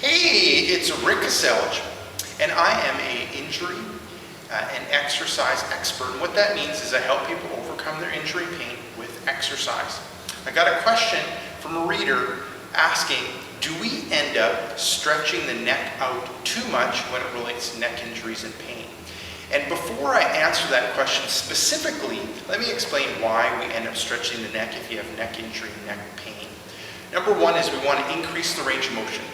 Hey, it's Rick Kaselj, and I am an injury and exercise expert. And what that means is I help people overcome their injury and pain with exercise. I got a question from a reader asking, do we end up stretching the neck out too much when it relates to neck injuries and pain? And before I answer that question specifically, let me explain why we end up stretching the neck if you have neck injury and neck pain. Number one is we want to increase the range of motion.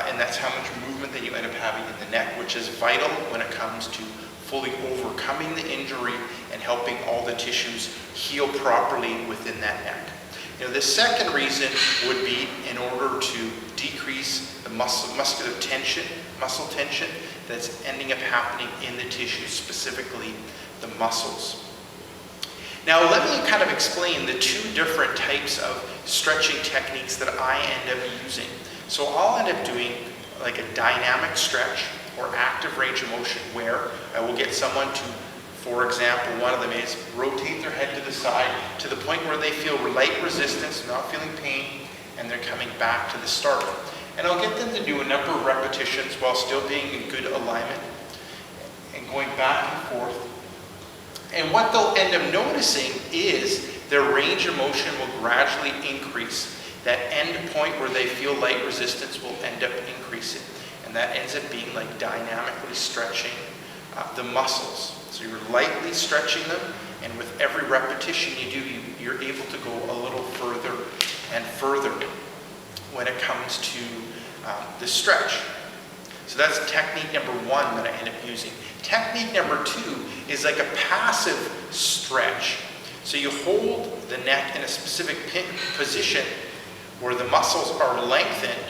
And that's how much movement that you end up having in the neck, which is vital when it comes to fully overcoming the injury and helping all the tissues heal properly within that neck. The second reason would be in order to decrease the muscle tension that's ending up happening in the tissues, specifically the muscles. Now let me kind of explain the two different types of stretching techniques that I end up using. So I'll end up doing like a dynamic stretch or active range of motion where I will get someone to, for example, one of them is rotate their head to the side to the point where they feel light resistance, not feeling pain, and they're coming back to the start. And I'll get them to do a number of repetitions while still being in good alignment and going back and forth. And what they'll end up noticing is their range of motion will gradually increase. That end point where they feel light resistance will end up increasing. And that ends up being like dynamically stretching the muscles. So you're lightly stretching them, and with every repetition you do, you're able to go a little further and further when it comes to the stretch. So that's technique number one that I end up using. Technique number two is like a passive stretch. So you hold the neck in a specific position where the muscles are lengthened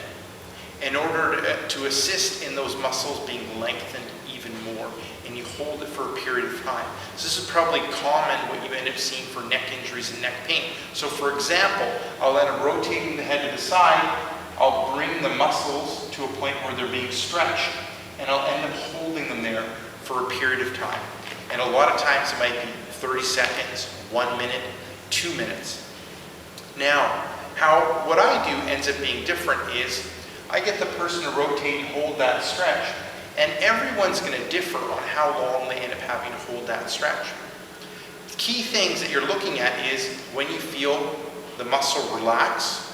in order to assist in those muscles being lengthened even more. And you hold it for a period of time. So this is probably common what you end up seeing for neck injuries and neck pain. So for example, I'll end up rotating the head to the side. I'll bring the muscles to a point where they're being stretched, and I'll end up holding them there for a period of time. And a lot of times it might be 30 seconds, 1 minute, 2 minutes. Now, what I do ends up being different is I get the person to rotate and hold that stretch, and everyone's going to differ on how long they end up having to hold that stretch. The key things that you're looking at is when you feel the muscle relax,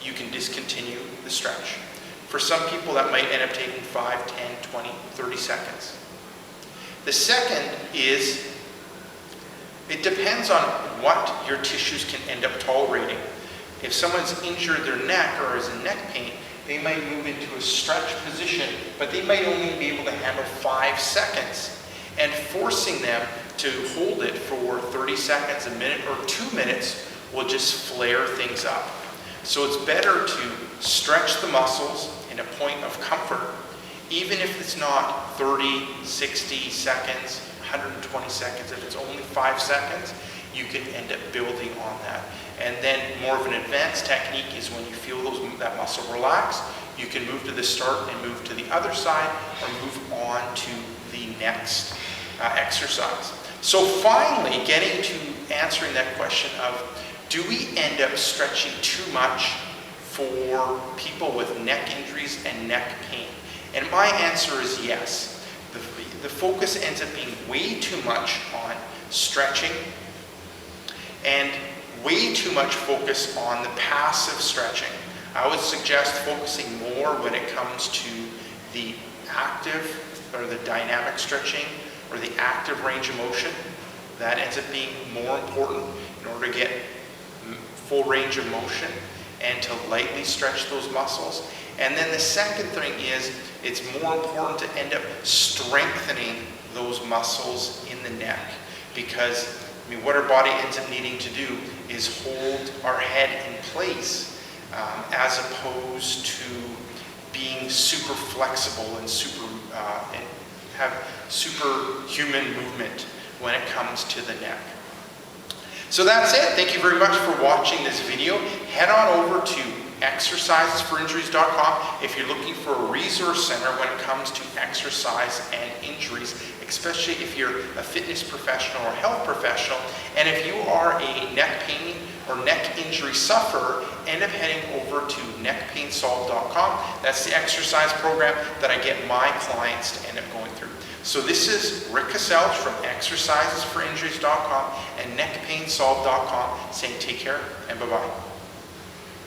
you can discontinue the stretch. For some people that might end up taking 5, 10, 20, 30 seconds. The second is it depends on what your tissues can end up tolerating. If someone's injured their neck or is in neck pain, they might move into a stretch position, but they might only be able to handle 5 seconds. And forcing them to hold it for 30 seconds, a minute, or 2 minutes will just flare things up. So it's better to stretch the muscles in a point of comfort, even if it's not 30, 60 seconds, 120 seconds. If it's only 5 seconds, you can end up building on that. And then more of an advanced technique is when you feel that muscle relax, you can move to the start and move to the other side or move on to the next exercise. So finally, getting to answering that question of, do we end up stretching too much for people with neck injuries and neck pain? And my answer is yes. The focus ends up being way too much on stretching and way too much focus on the passive stretching. I would suggest focusing more when it comes to the active or the dynamic stretching or the active range of motion. That ends up being more important in order to get full range of motion and to lightly stretch those muscles. And then the second thing is it's more important to end up strengthening those muscles in the neck, because what our body ends up needing to do is hold our head in place as opposed to being super flexible and have superhuman movement when it comes to the neck. So that's it. Thank you very much for watching this video. Head on over to exercisesforinjuries.com if you're looking for a resource center when it comes to exercise and injuries, especially if you're a fitness professional or health professional. And if you are a neck pain or neck injury sufferer, end up heading over to neckpainsolve.com. That's the exercise program that I get my clients to end up going through. So this is Rick Kaselj from exercisesforinjuries.com and neckpainsolve.com saying take care and bye-bye.